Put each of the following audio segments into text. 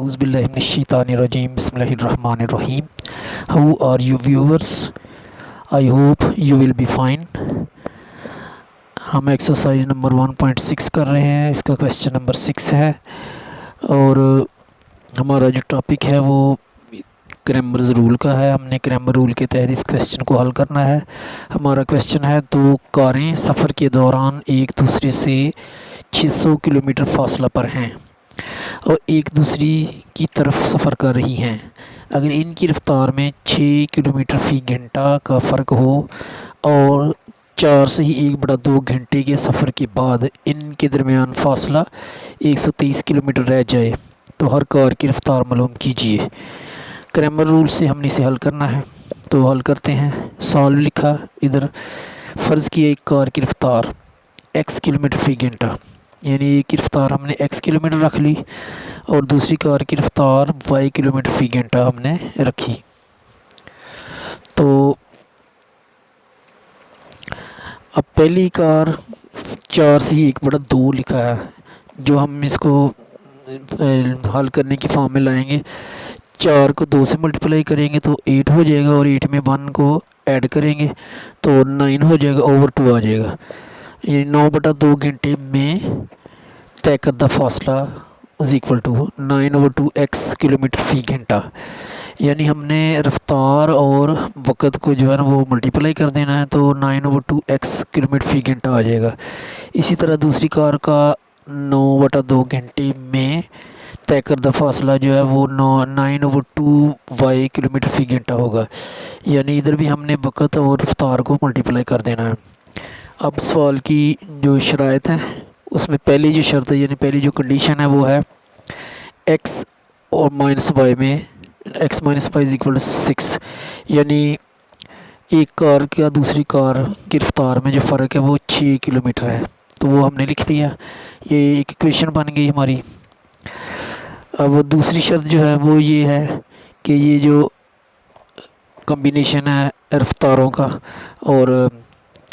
Auzubillahiminash-shaytanir-rajim. Bismillahir-rahmanir-rahim. How are you viewers? I hope you will be fine. हम exercise number 1.6 कर रहे हैं, इसका क्वेश्चन नंबर 6 है और हमारा जो टॉपिक है वो क्रैमर्स रूल का है। हमने क्रैमर रूल के तहत इस क्वेश्चन को हल करना है। हमारा क्वेश्चन है, दो कारें सफ़र के दौरान एक दूसरे से 600 किलोमीटर फासला पर हैं और एक दूसरी की तरफ सफ़र कर रही हैं। अगर इनकी रफ़्तार में 6 किलोमीटर फ़ी घंटा का फ़र्क हो और 4 से ही 1/2 घंटे के सफ़र के बाद इनके दरमियान फ़ासला 123 किलोमीटर रह जाए तो हर कार की रफ़्तार मालूम कीजिए। क्रैमर रूल से हमने इसे हल करना है, तो हल करते हैं। सॉल्व लिखा, इधर फ़र्ज़ किया एक कार की रफ़्तार x किलोमीटर फ़ी घंटा, यानी एक की रफ़्तार हमने x किलोमीटर रख ली और दूसरी कार की रफ़्तार y किलोमीटर फ़ी घंटा हमने रखी। तो अब पहली कार 4 से ही 1/2 लिखा है, जो हम इसको हल करने की फॉर्म में लाएंगे। 4 को 2 से मल्टीप्लाई करेंगे तो 8 हो जाएगा और 8 में 1 को ऐड करेंगे तो 9 हो जाएगा, ओवर 2 आ जाएगा। ये 9/2 घंटे में तय करदा फासला is equal to 9/2 x kilometre फ़ी घंटा। यानी हमने रफ़्तार और वक़्त को जो है ना वो मल्टीप्लाई कर देना है, तो 9/2 x किलोमीटर फ़ी घंटा आ जाएगा। इसी तरह दूसरी कार का 9/2 घंटे में तय करदा फासला जो है वो 9/2 y किलोमीटर फ़ी घंटा होगा। यानी इधर भी हमने वक़्त और रफ़्तार को मल्टीप्लाई कर देना है। अब सवाल की जो शराइत है उसमें पहली जो शर्त है, यानी पहली जो कंडीशन है वो है x और माइनस y में x minus y is equal to 6, यानी एक कार का दूसरी कार की रफ़्तार में जो फ़र्क है वो 6 किलोमीटर है, तो वो हमने लिख दिया। ये एक इक्वेशन बन गई हमारी। अब दूसरी शर्त जो है वो ये है कि ये जो कॉम्बिनेशन है रफ़्तारों का और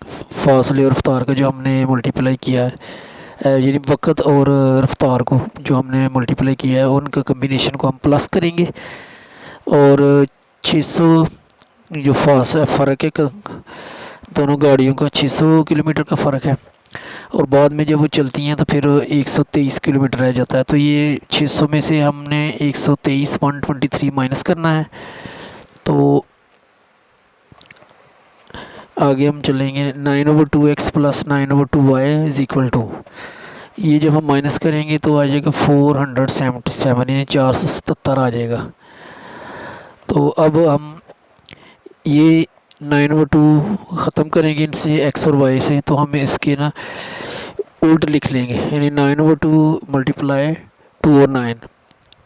फासले और रफ़्तार का जो हमने मल्टीप्लाई किया है, यानी वक़्त और रफ़्तार को जो हमने मल्टीप्लाई किया है उनका कॉम्बिनेशन को हम प्लस करेंगे और 600 जो फ़र्क है दोनों गाड़ियों का 600 किलोमीटर का फ़र्क है और बाद में जब वो चलती हैं तो फिर 123 किलोमीटर रह जाता है। तो ये 600 में से हमने 123 माइनस करना है। तो आगे हम चलेंगे 9/2 x plus 9/2 y is equal to, ये जब हम माइनस करेंगे तो आ जाएगा 477, यानी 477 आ जाएगा। तो अब हम ये 9/2 ख़त्म करेंगे इनसे x और y से, तो हम इसके ना उल्ट लिख लेंगे, यानी 9/2 मल्टीप्लाई 2 और 9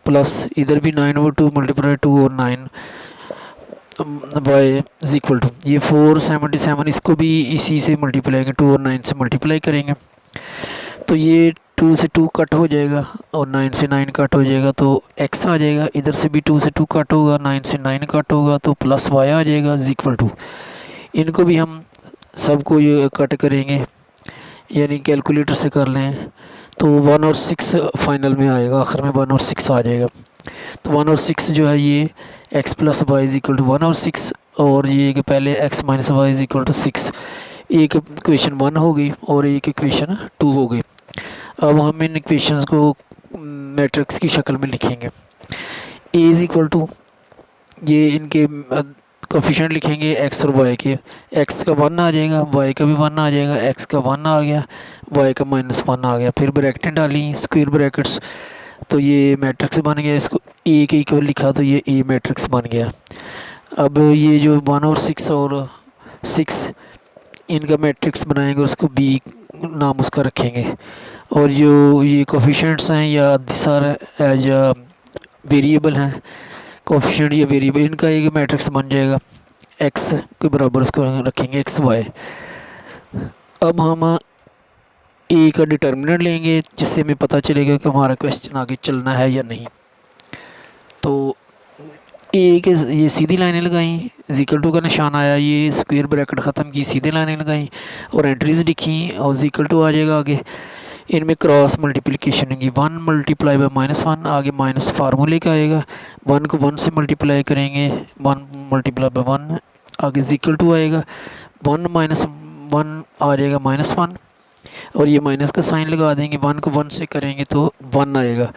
प्लस इधर भी 9/2 मल्टीप्लाई 2 और 9 y इज़ इक्वल टू, ये 477 इसको भी इसी से मल्टीप्लाई करेंगे, 2 और 9 से मल्टीप्लाई करेंगे तो ये 2 से 2 कट हो जाएगा और 9 से 9 कट हो जाएगा तो x आ जाएगा। इधर से भी 2 से 2 कट होगा, 9 से 9 कट होगा तो प्लस y आ जाएगा इज़ इक्वल टू। इनको भी हम सबको ये कट करेंगे, यानी कैलकुलेटर से कर लें तो 1 और 6 फाइनल में आएगा, आखिर में 1 और 6 आ जाएगा। तो 1 और 6 जो है ये x plus y is equal to 1 और 6 और ये कि पहले x minus y is equal to 6, एक इक्वेशन 1 हो गई और एक इक्वेशन 2 हो गई। अब हम इन इक्वेशंस को मैट्रिक्स की शक्ल में लिखेंगे। a इज़ इक्वल टू, ये इनके कोफिशिएंट लिखेंगे x और y के, x का 1 आ जाएगा, y का भी 1 आ जाएगा, x का 1 आ गया, y का -1 आ गया, फिर ब्रैकेटें डाली स्क्वायर ब्रैकेट्स, तो ये मैट्रिक्स बन गया। इसको a के इक्वल लिखा तो ये a मैट्रिक्स बन गया। अब ये जो 1 और 6 इनका मैट्रिक्स बनाएंगे, उसको b नाम उसका रखेंगे और जो ये कोफिशिएंट्स हैं या दिसार या वेरिएबल हैं, कोफिशिएंट या वेरिएबल, इनका एक मैट्रिक्स बन जाएगा, x के बराबर उसको रखेंगे x y। अब हम a का डिटर्मिनेंट लेंगे जिससे हमें पता चलेगा कि हमारा क्वेश्चन आगे चलना है या नहीं। तो a के ये सीधी लाइनें लगाई, इक्वल टू का निशान आया, ये स्क्वायर ब्रैकेट ख़त्म की, सीधे लाइनें लगाई और एंट्रीज लिखी और इक्वल टू आ जाएगा आगे। इनमें क्रॉस मल्टीप्लिकेशन होगी, 1 मल्टीप्लाई बाय -1 आगे माइनस फार्मूले का आएगा, 1 को 1 से मल्टीप्लाई करेंगे, 1 मल्टीप्लाई बाय 1 आगे इक्वल टू आएगा, 1 माइनस 1 आ जाएगा -1 और ये माइनस का साइन लगा देंगे, 1 को 1 से करेंगे तो 1 आएगा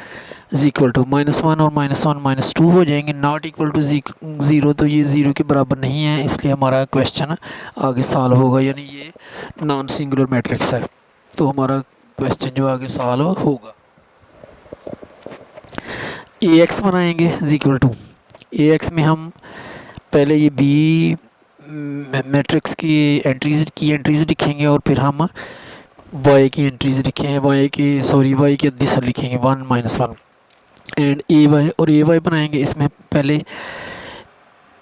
इक्वल टू -1 और -1 -2 हो जाएंगे, नॉट इक्वल टू 0, तो ये 0 के बराबर नहीं है, इसलिए हमारा क्वेश्चन आगे सॉल्व होगा, यानी ये नॉन सिंगुलर मैट्रिक्स है, तो हमारा क्वेश्चन जो आगे सॉल्व होगा। AX बनाएंगे इक्वल टू, AX में हम पहले ये बी मैट्रिक्स की एंट्रीज लिखेंगे और फिर हम वाई की एंट्रीज लिखेंगे, वाई की दिशा लिखेंगे 1 -1 एंड AY और AY बनाएंगे। इसमें पहले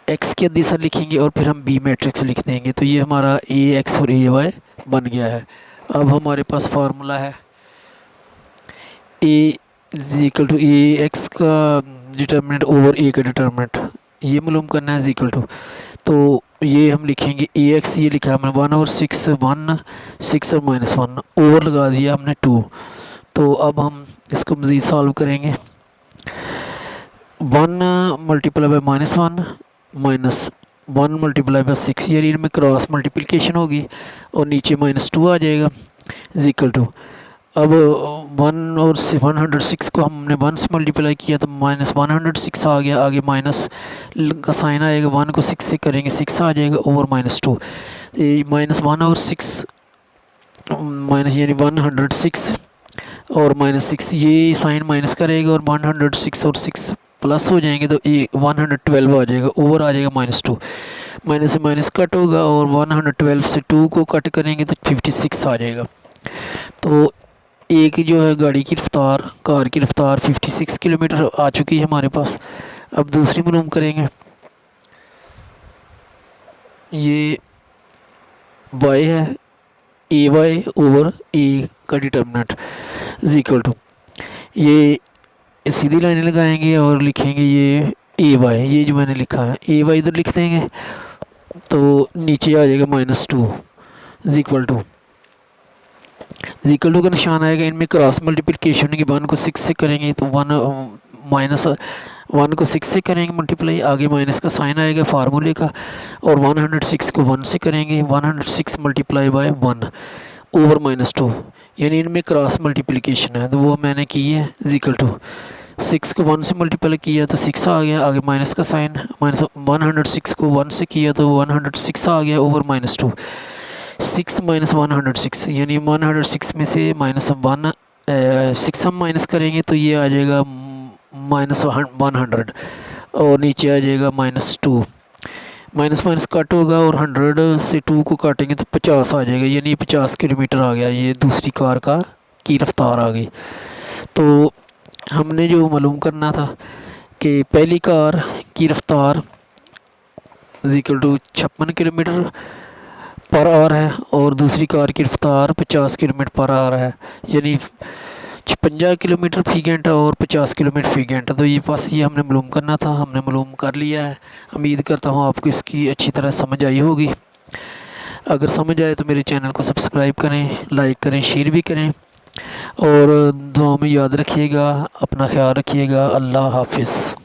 एक्स की दिशा लिखेंगे और फिर हम बी मैट्रिक्स लिख देंगे, तो ये हमारा AX और AY बन गया है। अब हमारे पास फार्मूला है A इक्वल टू AX का डिटर्मिनेंट ओवर A का डिटर्मिनेंट, ये मालूम करना है इक्वल टू, तो ये हम लिखेंगे AX, ये लिखा हमने 1 और 6 1 6 और -1 ओवर लगा दिया हमने 2, तो अब हम इसको मज़ीद सॉल्व करेंगे। 1 multiply by -1 minus 1 multiply by 6, यानी इनमें क्रॉस मल्टीप्लिकेशन होगी और नीचे -2 आ जाएगा इक्वल टू। अब 1 और 106 को हमने 1 से मल्टीप्लाई किया तो -106 आ गया, आगे माइनस का साइन आएगा, 1 को 6 से करेंगे 6 आ जाएगा ओवर -2, -1 और 6 माइनस यानी 106 और -6, ये साइन माइनस करेगा और 106 और 6 प्लस हो जाएंगे तो ये 112 आ जाएगा, ओवर आ जाएगा -2, माइनस से माइनस कट होगा और 112 से 2 को कट करेंगे तो 56 आ जाएगा। तो एक जो है गाड़ी की रफ्तार, कार की रफ्तार 56 किलोमीटर आ चुकी है हमारे पास। अब दूसरी मालूम करेंगे, ये y है AY ओवर A का डिटर्मिनेंट इक्वल टू, ये सीधी लाइनें लगाएंगे और लिखेंगे ये AY, ये जो मैंने लिखा है AY इधर लिख देंगे तो नीचे आ जाएगा -2 इक्वल टू का निशान आएगा। इनमें क्रॉस मल्टीप्लिकेशन की 1 को 6 से करेंगे तो 1 को 6 से करेंगे मल्टीप्लाई, आगे माइनस का साइन आएगा फार्मूले का, और 106 को 1 से करेंगे, 106 मल्टीप्लाई बाय 1 ओवर -2, यानी इनमें क्रॉस मल्टीप्लिकेशन है तो वो मैंने की है इक्वल टू 6 को 1 से मल्टीप्लाई किया तो 6 आ गया, आगे माइनस का साइन, माइनस 106 को 1 से किया तो 106 आ गया ओवर -2, 6 माइनस 106 यानी 106 में से -6 हम माइनस करेंगे तो ये आ जाएगा -100 और नीचे आ जाएगा -2, माइनस कट होगा और 100 से 2 को काटेंगे तो 50 आ जाएगा, यानी 50 किलोमीटर आ गया, ये दूसरी कार की रफ्तार आ गई। तो हमने जो मालूम करना था कि पहली कार की रफ्तार equal to 56 kilometre per hour है और दूसरी कार की रफ्तार 50 किलोमीटर पर आवर है, यानी 56 किलोमीटर फी घंटा और 50 किलोमीटर फी घंटा। तो ये हमने मालूम करना था, हमने मालूम कर लिया है। उम्मीद करता हूँ आपको इसकी अच्छी तरह समझ आई होगी। अगर समझ आए तो मेरे चैनल को सब्सक्राइब करें, लाइक करें, शेयर भी करें और दुआ में याद रखिएगा। अपना ख्याल रखिएगा। अल्लाह हाफिज़।